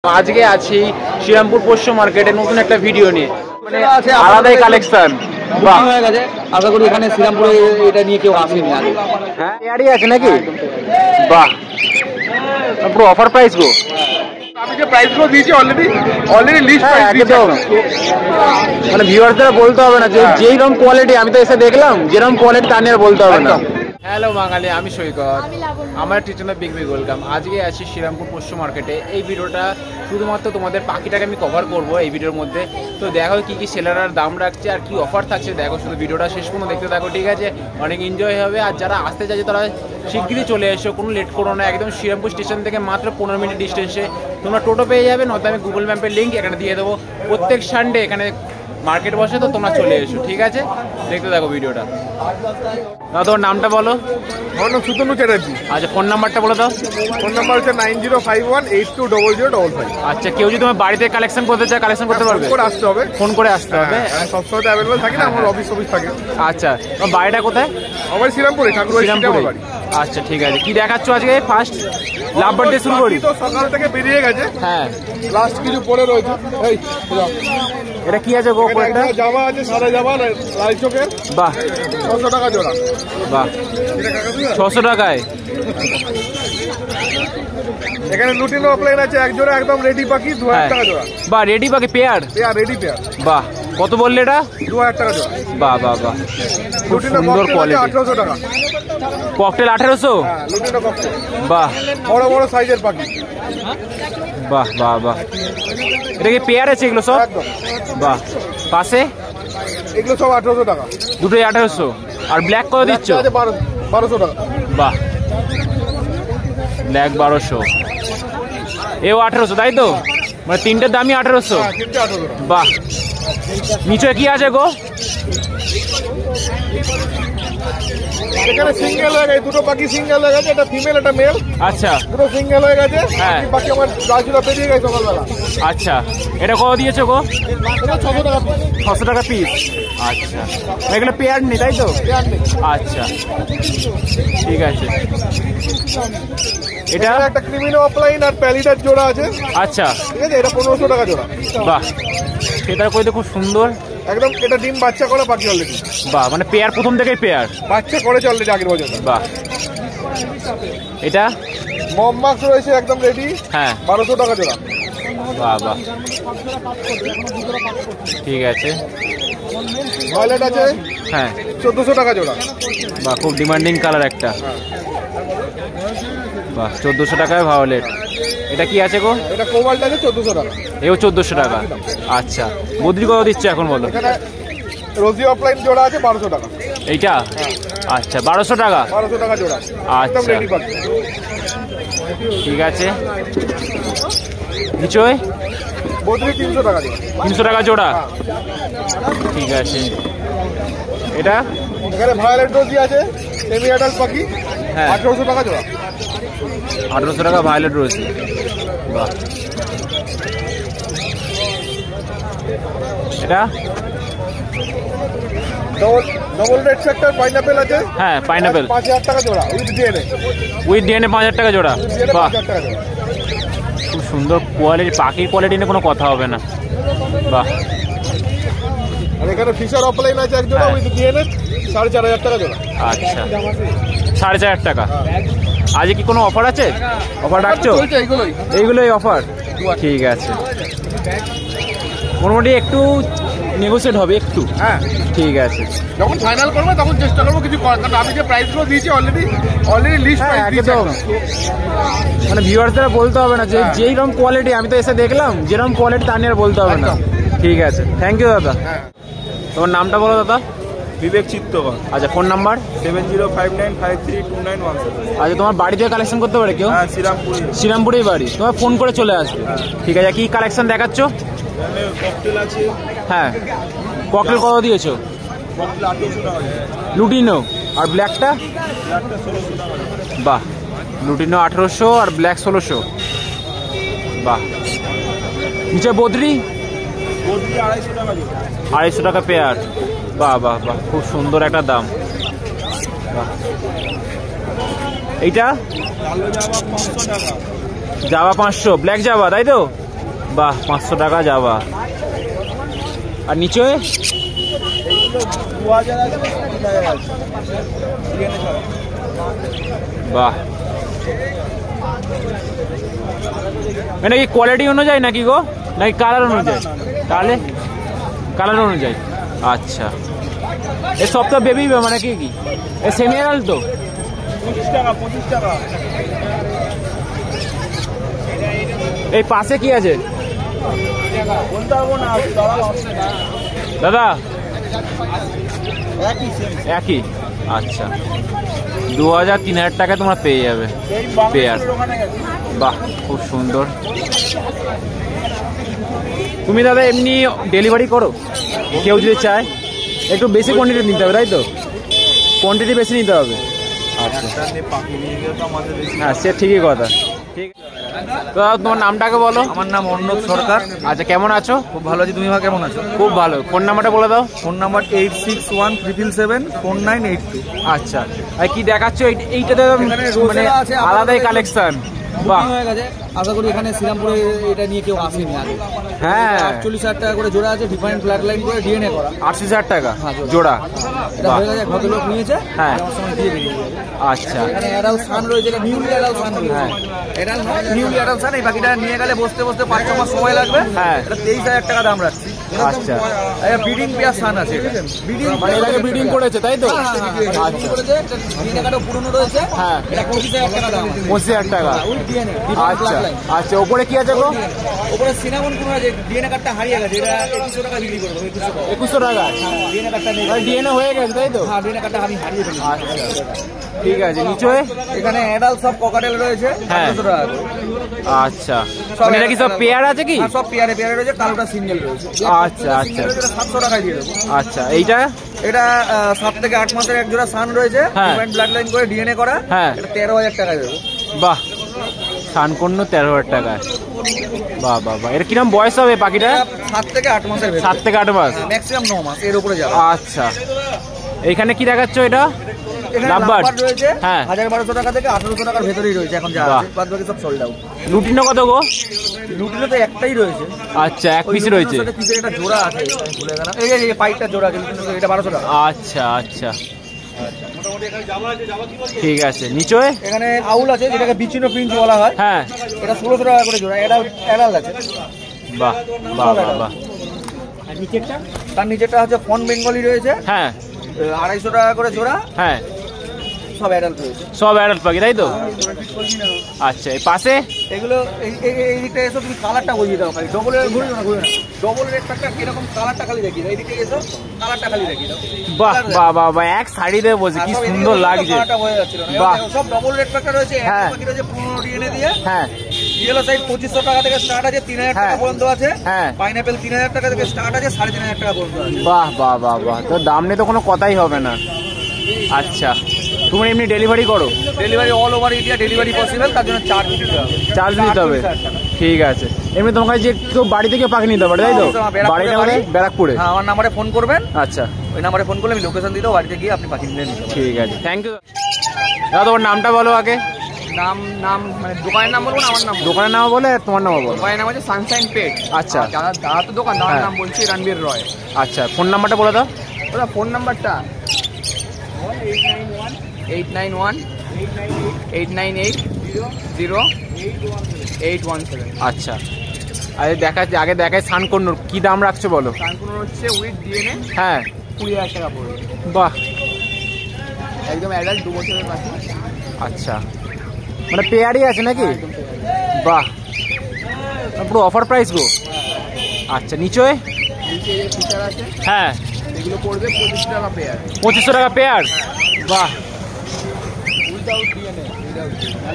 আজকে আছি শ্রীরামপুর পোষ্য মার্কেটে নতুন একটা ভিডিও নিয়ে, মানে আলাদাই কালেকশন হয়ে গেছে। আশা করি এখানে শ্রীরামপুরে এটা নিয়ে কেউ আসেনি আগে। হ্যাঁ এয়ারই আছে নাকি? বাহ, পুরো অফার প্রাইস গো। আমি যে প্রাইসগুলো দিয়েছি অলরেডি লিস্ট প্রাইস দিয়েছি, মানে ভিউয়ারদের বলতে হবে না যে যেই রকম কোয়ালিটি, আমি তো এসে দেখলাম যেরকম কোয়ালিটি তা নিয়ে বলতে হবে না। হ্যালো বাঙালি, আমি সৈকত, আমার টিচার বিগ ওয়েলকাম। আজকে আছি শ্রীরামপুর পোষ্য মার্কেটে। এই ভিডিওটা শুধুমাত্র তোমাদের পাখিটাকে আমি কভার করব এই ভিডিওর মধ্যে। তো দেখো কি কি সেলাররা দাম রাখছে আর কি অফার থাকছে, দেখো শুধু ভিডিওটা শেষ পর্যন্ত দেখতে থাকো, ঠিক আছে? অনেক এনজয় হবে। আর যারা আসতে চাইছে তারা শিগগিরই চলে এসো, কোনো লেট করো না। একদম শ্রীরামপুর স্টেশন থেকে মাত্র 15 মিনিট ডিস্টেন্সে তোমরা টোটো পেয়ে যাবে, নয়তো আমি গুগল ম্যাপের লিঙ্ক এখানে দিয়ে দেবো। প্রত্যেক সানডে এখানে মার্কেট বসে, তো তোমরা চলে এসো, ঠিক আছে? দেখতে থাকো ভিডিওটা। দাদা তোমার নামটা বলো। আমার নাম সুতনু চ্যাটার্জি। আচ্ছা, ফোন নাম্বারটা বলে দাও। ফোন নাম্বার হচ্ছে 9051820055। আচ্ছা, কেউ যদি তোমার বাড়িতে কালেকশন করতে চায় কালেকশন করতে পারবে? ফোন করে আসতে হবে, ফোন করে আসতে হবে। সবসময় তো অ্যাভেলেবল থাকে না, আমার অফিস থাকে। আচ্ছা, তোমার বাড়িটা কোথায়? আমার শ্রীরামপুরে, ঠাকুরবাড়ি বাড়ি। আচ্ছা ঠিক আছে, কি দেখাচ্ছ আজকে? ফার্স্ট লাভ বার্থডে শুরু করি। তো সকাল থেকে বেরিয়ে গেছে, হ্যাঁ লাস্ট কিছু পরে রয়েছে। এই এটা কি আছে গো? একটা জামা আছে, সাদা জামা, লাল চোখের। বাহ, 600 টাকা জোড়া। বাহ, 600 টাকায়। এখানে লুটিনো অফলাইন আছে এক জোড়া, একদম রেডি পাখি, 2000 টাকা জোড়া। বাহ, রেডি পাখি পেয়ার? Ready pair. বাহ, কত বললে এটা? 2000 টাকা জোড়া। বাহ বাহ বাহ, খুব সুন্দর কোয়ালিটি। 1800 টাকা ককটেল। 1800? হ্যাঁ, লুটিনো ককটেল। বাহ, বড় বড় সাইজের পাখি। বাহ বাহ বাহ, এটা কি পেয়ার আছে এগুলো সব? একদম। বাহ, পাশে এগুলো সব 1800 টাকা। দুটোই 1800। আর ব্ল্যাক কত দিচ্ছ? 1200 টাকা। বাহ, ব্ল্যাক 1200, এও 1800, তাই তো? মানে তিনটের দামই 1800। বাহ, নিচে কি আছে গো? এখানে সিঙ্গেল হয়ে গেছে, দুটো পাখি সিঙ্গেল হয়ে গেছে, এটা ফিমেল এটা মেল। আচ্ছা, দুটো সিঙ্গেল হয়ে গেছে। হ্যাঁ, বাকি আমার গাছগুলো বেরিয়ে গেছে সকালবেলা। আচ্ছা, এটা কত দিয়েছো গো? 600 টাকা পিস। 600 টাকা পিস। আচ্ছা, এগুলো পেয়ার নেই তাই তো? পেয়ার নেই। আচ্ছা ঠিক আছে। এটা একটা ক্রিমিনো অফলাইন আর প্যালিটার জোড়া আছে। আচ্ছা ঠিক আছে, এটা 1500 টাকা জোড়া। বাহ, সেটা কইতে খুব সুন্দর একদম। এটা ডিম বাচ্চা করে পাখি অলরেডি। বাহ, মানে পেয়ার প্রথম থেকেই পেয়ার বাচ্চা করেছে অলরেডি আগের বছর। বাহ, এটা মমমাক্স রয়েছে একদম রেডি। হ্যাঁ, 1200 টাকা জোড়া। বাহ বাহ, ঠিক আছে। ভায়োলেট আছে, হ্যাঁ, 1400 টাকা জোড়া। বাহ, খুব ডিমান্ডিং কালার একটা। বাহ, 1400 টাকায় ভায়োলেট। এটা কি আছে গো? এটা কোবাল্ট আছে 1400 টাকা। এও 1400 টাকা। আচ্ছা, বদ্রি কত দিচ্ছে এখন বলো? এখানে রোজি অফলাইন জোড়া আছে 1200 টাকা। এইটা? আচ্ছা, 1200 টাকা। 1200 টাকা জোড়া। একদম আচ্ছা রেডি পাখি। ঠিক আছে। নিচয় বদ্রি 300 টাকা জোড়া। 300 টাকা জোড়া। ঠিক আছে। এটা এখানে ভায়োলেট রোজি আছে, সেমি অ্যাডাল্ট পাখি। হ্যাঁ, 1800 টাকা জোড়া। 1800 টাকা ভায়োলেট রয়েছে। বাহ, এটা ডবল রেড সেক্টর পাইনাপেল আছে। হ্যাঁ, পাইনাপেল 5000 টাকা জোড়া উইথ ডিএনএ। উইথ ডিএনএ 5000 টাকা জোড়া। বাহ, 5000 টাকা জোড়া। খুব সুন্দর কোয়ালিটি, পাখির কোয়ালিটি নিয়ে কোনো কথা হবে না। বাহ, আর এখানে ফিশার অফলাইন আছে এক জোড়া উইথ ডিএনএ, 4500 টাকা জোড়া। আচ্ছা, 4500 টাকা। আজকে কি কোনো অফার আছে? অফার রাখছো? এইগুলোই অফার। ঠিক আছে, মোটামুটি একটু নেগোসিয়েট হবে একটু। হ্যাঁ ঠিক আছে, যখন ফাইনাল করবো তখন চেষ্টা করবো কিছু করার, কারণ আমি যে প্রাইসগুলো দিয়েছি অলরেডি লিস্ট প্রাইস দিয়েছি। মানে ভিউয়ারদের বলতে হবে না যে যেই রকম কোয়ালিটি, আমি তো এসে দেখলাম যেরকম কোয়ালিটি তা নিয়ে বলতে হবে না। ঠিক আছে, থ্যাংক ইউ দাদা। তোমার নামটা বলো দাদা। বিবেক চিত্তকর। আচ্ছা, ফোন নাম্বার? 7059532917। আচ্ছা, তোমার বাড়ি থেকে কালেকশন করতে পারে কেউ? হ্যাঁ, শ্রীরামপুরে। শ্রীরামপুরেই বাড়ি, তোমার ফোন করে চলে আসবে। ঠিক আছে, কি কালেকশন দেখাচ্ছ? এখানে ককটেল আছে। হ্যাঁ, ককটেল কত দিয়েছো? ককটেল 1800 টাকা। লুটিনো আর ব্ল্যাকটা? ব্ল্যাকটা 1600 টাকা। বাহ, লুটিনো 1800 আর ব্ল্যাক 1600। বাহ, নিচে বদ্রি? বদ্রি 250 টাকা জোড়া। 250 টাকা পেয়ার। বাহ বাহ বাহ, খুব সুন্দর একটা দাম। বাহ, এইটা কালো জামা 500 টাকা। জাভা 500, ব্ল্যাক জাভা তাই তো? বাহ 500 টাকা যাওয়া। আর নিচে 2000 আছে 3000 আছে ডিএনএ ছাড়া। বাহ, মানে কি কোয়ালিটি অনুযায়ী নাকি গো, নাকি কালার অনুযায়ী? তাহলে কালার অনুযায়ী। আচ্ছা, এ সব তো বেবি মানে কি কি এ সেমি অ্যাডাল্ট তো? 25 টাকা 25 টাকা। এই পাশে কি আছে বলতে পারবো না, দাঁড়াও। দাদা? একই সেম। একই। আচ্ছা, 2000-3000 টাকায় তোমরা পেয়ে যাবে পেয়ার। বাহ, খুব সুন্দর। তুমি দাদা এমনি ডেলিভারি করো? কেউ যদি চায় একটু বেশি কোয়ান্টিটি নিতে হবে, তাই তো? কোয়ান্টিটি বেশি নিতে হবে। আচ্ছা, পাখি নিয়ে গেলে তো আমাদের বেশি। হ্যাঁ সে ঠিকই কথা। ঠিক, তো তোমার নামটাকে বলো। আমার নাম অর্ণব সরকার। আচ্ছা, কেমন আছো? খুব ভালো আছি, তুমি কেমন আছো? খুব ভালো। ফোন নাম্বারটা বলে দাও। Phone number 8617774982। আচ্ছা, আর কি দেখাচ্ছ এইটাতে? এখানে মানে রোজেলা আছে, আলাদাই কালেকশন। বাহ, হয়ে গেছে। আশা করি এখানে শ্রীরামপুরে এটা নিয়ে কেউ আসেনি আগে। হ্যাঁ 48,000 টাকা করে জোড়া আছে, ডিফারেন্ট ফ্ল্যাট লাইন করে ডিএনএ করা। 80,000 টাকা হ্যাঁ, জোড়া। এটা বাহ, হয়ে গেছে, ভদ্রলোক নিয়েছে। হ্যাঁ। আমার সঙ্গে দিয়ে বেরিয়ে যাবে। আচ্ছা, এখানে অ্যাডাল সান রয়েছে, এটা নিউলি অ্যাডাল সান রয়েছে। হ্যাঁ। অ্যাডাল নয়, নিউলি অ্যাডাল সান। এই পাখিটা নিয়ে গেলে বসতে বসতে 5-6 মাস সময় লাগবে। হ্যাঁ। এটা 23,000 টাকা দাম রাখছি। আচ্ছা, ব্রিডিং পেয়ার সান আছে, ব্রিডিং মানে এটাকে ব্রিডিং করেছে তাই তো? আচ্ছা, ডিএনএ কার্ডও পুরনো রয়েছে। হ্যাঁ, এটা 25,000 টাকা দাম। 25,000 টাকা। With DNA. আচ্ছা আচ্ছা, ওপরে কি আছে গো? ওপরে সিনামন কোন আছে, ডিএনএ কার্ডটা হারিয়ে গেছে, এটা 2100 টাকা বিক্রি করবো। 2100 টাকা ডিএনএ কার্ডটা নেই। ডিএনএ হয়ে গেছে তাই তো? হ্যাঁ, ডিএনএ কার্ডটা আমি হারিয়ে ফেলি। আচ্ছা, ঠিক আছে। নিচে এখানে অ্যাডাল্ট সব ককাটেল রয়েছে, হ্যাঁ। 800 টাকা করে। আচ্ছা, মানে এটা কি সব পেয়ার আছে কি? হ্যাঁ, সব পেয়ারে পেয়ারে রয়েছে, কালোটা সিঙ্গেল রয়েছে। আচ্ছা আচ্ছা 700 টাকায় দিয়ে দেবো। আচ্ছা, এইটা? এটা 7 থেকে 8 মাসের এক জোড়া সান রয়েছে, হ্যাঁ। ব্লাড লাইন করে ডিএনএ করা। হ্যাঁ। এটা 13,000 টাকায় দেবো। বাহ, সানকন্য 13,000 টাকায়। বাহ বাহ বাহ, এটা কিরম বয়স হবে পাখিটা? 7 থেকে 8 মাসের 7 থেকে 8 মাস। ম্যাক্সিমাম 9 মাস এর উপরে যাবে। আচ্ছা, এইখানে কি দেখাচ্ছ এটা? এখানে লাভবার্ড? লাভবার্ড রয়েছে, হ্যাঁ। 1,1200 টাকা থেকে 1,800 টাকার ভেতরেই রয়েছে এখন যা বাহ। আছে, বাদ বাকি সব সোল্ড আউট। লুটিনো কত গো? লুটিনো তো একটাই রয়েছে। আচ্ছা, এক ওই পিস লুটিনোর রয়েছে। সাথে কিসের একটা জোড়া আছে, আমি ভুলে গেলাম। এই যে পাইপটা জোড়া আছে, লুটিনোর, এটা 1200 টাকা। আচ্ছা আচ্ছা, ঠিক আছে। নিচে এখানে আউল আছে, যেটাকে বিচিনো প্রিন্স বলা হয়। হ্যাঁ। এটা 1600 টাকা করে জোড়া, অ্যাডাল্ট আছে। বাহ বাহ বাহ বাহ। তার নিচেটা হচ্ছে ফন বেঙ্গলি রয়েছে, হ্যাঁ 250 টাকা করে জোড়া, হ্যাঁ, সব অ্যাডাল্ট রয়েছে। সব অ্যাডাল্ট পাখি তাই তো? আচ্ছা, এই পাশে এগুলো এই দিকটা এসো, তুমি কালারটা বুঝিয়ে দাও খালি। ডবলের ঘুরে না, ডবল রেড প্যাকটা কিরকম কালারটা খালি দেখিয়ে দাও। এইদিকে এসো, কালারটা খালি দেখিয়ে দাও। বাহ বাহ বাহ বাহ, এক শাড়িতে বসে কি সুন্দর লাগছে। কালারটা বোঝা যাচ্ছিল না। বাহ। এবার সব ডবল রেড প্যাকটা রয়েছে, হ্যাঁ। বাকি রয়েছে 15 ডিএনএ দিয়ে। হ্যাঁ ইয়েলো সাইড 2500 টাকা থেকে স্টার্ট আছে, 3,000 টাকা হ্যাঁ। পর্যন্ত আছে। হ্যাঁ। পাইনাপেল 3,000 টাকা থেকে স্টার্ট আছে, 3,500 টাকা পর্যন্ত আছে। বাহ বাহ বাহ বাহ, তো দাম নিয়ে তো কোনো কথাই হবে না। আচ্ছা, তুমি এমনি ডেলিভারি করো? Delivery all over India delivery possible, তার জন্য চার্জ দিতে হবে। চার্জ দিতে হবে? ঠিক আছে। এমনি তোমার কাছে যে কেউ বাড়ি থেকে পাখি নিতে পারে তাই তো? বাড়িটা মানে ব্যারাকপুরে? হ্যাঁ, আমার নাম্বারে ফোন করবেন। আচ্ছা, ওই নাম্বারে ফোন করলে আমি লোকেশন দিয়ে দেবো, বাড়িতে গিয়ে আপনি পাখি নিয়ে নিতে পারেন। ঠিক আছে, থ্যাংক ইউ। দাদা তোমার নামটা বলো আগে। নাম মানে দোকানের নাম বলবো না আমার নাম? দোকানের নাম বলে আর তোমার নাম বলো। দোকানের নাম হচ্ছে সানশাইন পেট। আচ্ছা। দাদা তো দোকান, দাদার হ্যাঁ। নাম বলছি রণবীর রয়। আচ্ছা, ফোন নাম্বারটা বলে দাও। ওটা ফোন নাম্বারটা 891-898-0-817। আচ্ছা, আরে আগে দেখায় সানকন্নুর কি দাম রাখছো বলো? কানকুন হচ্ছে উইথ ডিএনএ হ্যাঁ 20,000 টাকা পড়বে। বাহ, একদম অ্যাডাল্ট 2 বছরের পাখি। আচ্ছা, মানে পেয়ারই আছে নাকি? বাহ, পুরো অফার প্রাইস গো। আচ্ছা, নিচে নিচে যে ফিচার আছে হ্যাঁ এগুলো পড়বে 25 টাকা পেয়ার। 2500 টাকা পেয়ার। বাহ, উইদাউট ডিএনএ।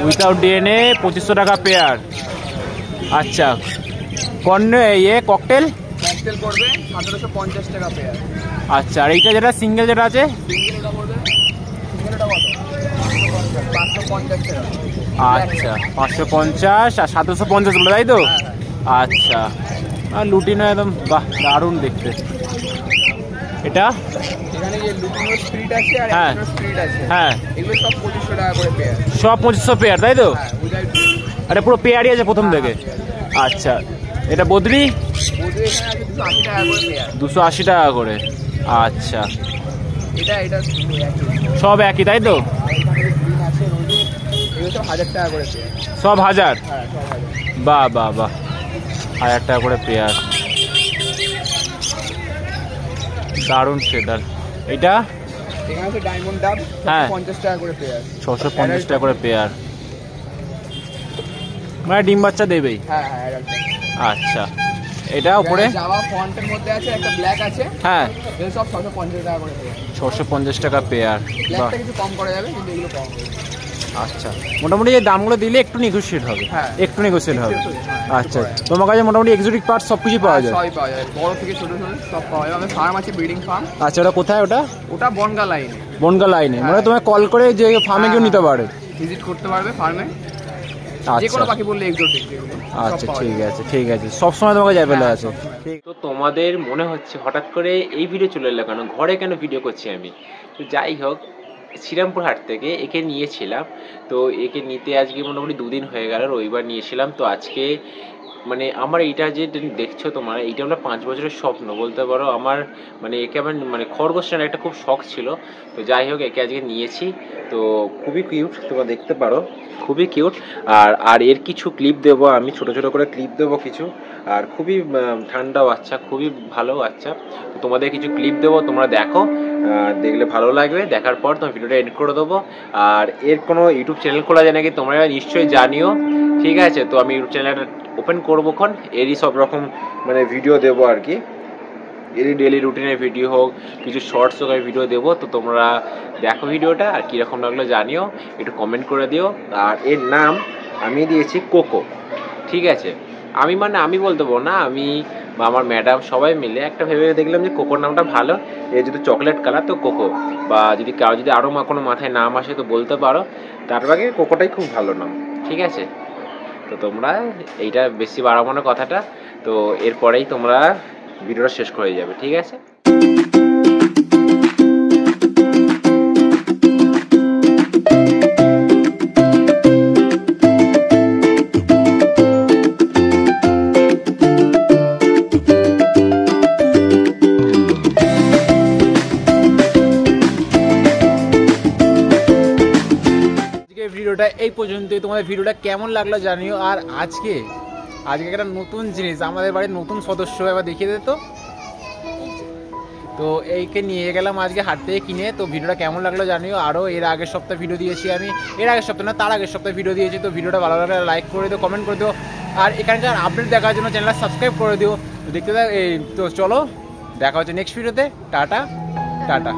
উইথাউট ডিএনএ 2500 টাকা পেয়ার। আচ্ছা, ককটেল ককটেল পড়বে 1750 টাকা পেয়ার। আচ্ছা, আর এইটা যেটা সিঙ্গেল যেটা আছে? সিঙ্গেল ওটা পড়বে, সিঙ্গেলটা কত? 550 টাকা। আচ্ছা, 550 আর 750 বলে তাই তো? আচ্ছা, আর লুটিনো একদম বাহ, দারুণ দেখতে। এটা এখানে যে লুটিনো স্পিড আছে আর হ্যাঁ। অ্যালবিনো স্পিড আছে, হ্যাঁ, এগুলো সব 2500 টাকা করে পেয়ার। সব 2500 পেয়ার তাই তো? হ্যাঁ, উইদাউট আরে পুরো পেয়ারই আছে প্রথম থেকে। আচ্ছা, এটা বদ্রি বদ্রি এখানে আছে 280 টাকা করে পেয়ার। 280 টাকা করে। আচ্ছা, এটা সব একই তাই তো? এগুলো সব 1000 টাকা করে পেয়ার। সব 1000? হ্যাঁ সব 1000। বাহ বাহ বাহ, 1000 টাকা করে পেয়ার, দারুণ ফেদার। এটা এখানে আছে ডায়মন্ড ডাব, হ্যাঁ 50 টাকা করে পেয়ার। 650 টাকা করে পেয়ার, মানে ডিম বাচ্চা দেবেই। হ্যাঁ হ্যাঁ একদম। আচ্ছা, এটা উপরে জাভা ফন্টের মধ্যে আছে, একটা ব্ল্যাক আছে, হ্যাঁ এগুলো সব 650 টাকা করে পেয়ার। 650 টাকা পেয়ার। বাহ, ব্ল্যাকটা কিছু কম করা যাবে, কিন্তু এগুলো কম হবে। আচ্ছা, মোটামুটি এই দামগুলো দিলে একটু নেগোশিয়েট হবে। হ্যাঁ। একটু নেগোশিয়েট হবে। হ্যাঁ, আচ্ছা, তোমার কাছে মোটামুটি এক্সোটিক পার্ট সব কিছু পাওয়া যায়? সবই পাওয়া যায়, বড় থেকে ছোট ছোট সব পাওয়া যায়। আমাদের ফার্ম আছে, ব্রিডিং ফার্ম। আচ্ছা, ওটা কোথায়? ওটা ওটা বনগা লাইনে। বনগা লাইনে, মানে তোমায় কল করে যে ফার্মে কেউ নিতে পারে? ভিজিট করতে পারবে ফার্মে, যে আচ্ছা কোনো পাখি বললে এক্সোটিক। আচ্ছা, ঠিক আছে ঠিক আছে, সবসময় তোমাকে অ্যাভেলেবল আছে। ঠিক। তো তোমাদের মনে হচ্ছে হঠাৎ করে এই ভিডিও চলে এলো কেন, ঘরে কেন ভিডিও করছি আমি? তো যাই হোক, শ্রীরামপুর হাট থেকে একে নিয়েছিলাম। তো একে নিতে আজকে মোটামুটি 2 দিন হয়ে গেল, রবিবার নিয়েছিলাম। তো আজকে মানে আমার এইটা যে দেখছো তোমরা, এইটা হলো 5 বছরের স্বপ্ন বলতে পারো আমার। মানে একে আমার মানে খরগোশের একটা খুব শখ ছিল। তো যাই হোক, একে আজকে নিয়েছি। তো খুবই কিউট, তোমরা দেখতে পারো, খুবই কিউট। আর এর কিছু ক্লিপ দেবো আমি, ছোট ছোট করে ক্লিপ দেবো কিছু। আর খুবই ঠান্ডা বাচ্চা, খুবই ভালো বাচ্চা। তো তোমাদের কিছু ক্লিপ দেবো, তোমরা দেখো, দেখলে ভালো লাগবে। দেখার পর তোমার ভিডিওটা এডিট করে দেবো। আর এর কোনো ইউটিউব চ্যানেল খোলা যায় নাকি তোমরা নিশ্চয়ই জানিও, ঠিক আছে? তো আমি ইউটিউব চ্যানেলটা ওপেন করবো খন, এরই সব রকম মানে ভিডিও দেবো আর কি। এরই ডেলি রুটিনের ভিডিও হোক, কিছু শর্টস হোক, আমি ভিডিও দেবো। তো তোমরা দেখো ভিডিওটা, আর কীরকম লাগলো জানিও, একটু কমেন্ট করে দিও। আর এর নাম আমি দিয়েছি কোকো, ঠিক আছে? আমি বলতে পারবো না, আমি বা আমার ম্যাডাম সবাই মিলে একটা ভেবে দেখলাম যে কোকোর নামটা ভালো। এর যদি চকলেট কালার তো কোকো, বা যদি কারো যদি আরও কোনো মাথায় নাম আসে তো বলতে পারো। তার আগে কোকোটাই খুব ভালো নাম, ঠিক আছে? তো তোমরা এইটা বেশি বাড়াবো না কথাটা। তো এরপরেই তোমরা ভিডিওটা শেষ করে যাবে, ঠিক আছে? ভিডিওটা এই পর্যন্তই। তোমাদের ভিডিওটা কেমন লাগলো জানিও। আর আজকে একটা নতুন জিনিস, আমাদের বাড়ির নতুন সদস্য, এবার দেখিয়ে দে তো। তো এইকে নিয়ে গেলাম আজকে হাট থেকে কিনে। তো ভিডিওটা কেমন লাগলো জানিও। আরও এর আগের সপ্তাহে ভিডিও দিয়েছি আমি, এর আগের সপ্তাহে না তার আগের সপ্তাহে ভিডিও দিয়েছি। তো ভিডিওটা ভালো লাগলে লাইক করে দিও, কমেন্ট করে দিও। আর এখানকার আপডেট দেখার জন্য চ্যানেলটা সাবস্ক্রাইব করে দিও। তো দেখতে থাক। তো চলো, দেখা হচ্ছে নেক্সট ভিডিওতে। Tata tata.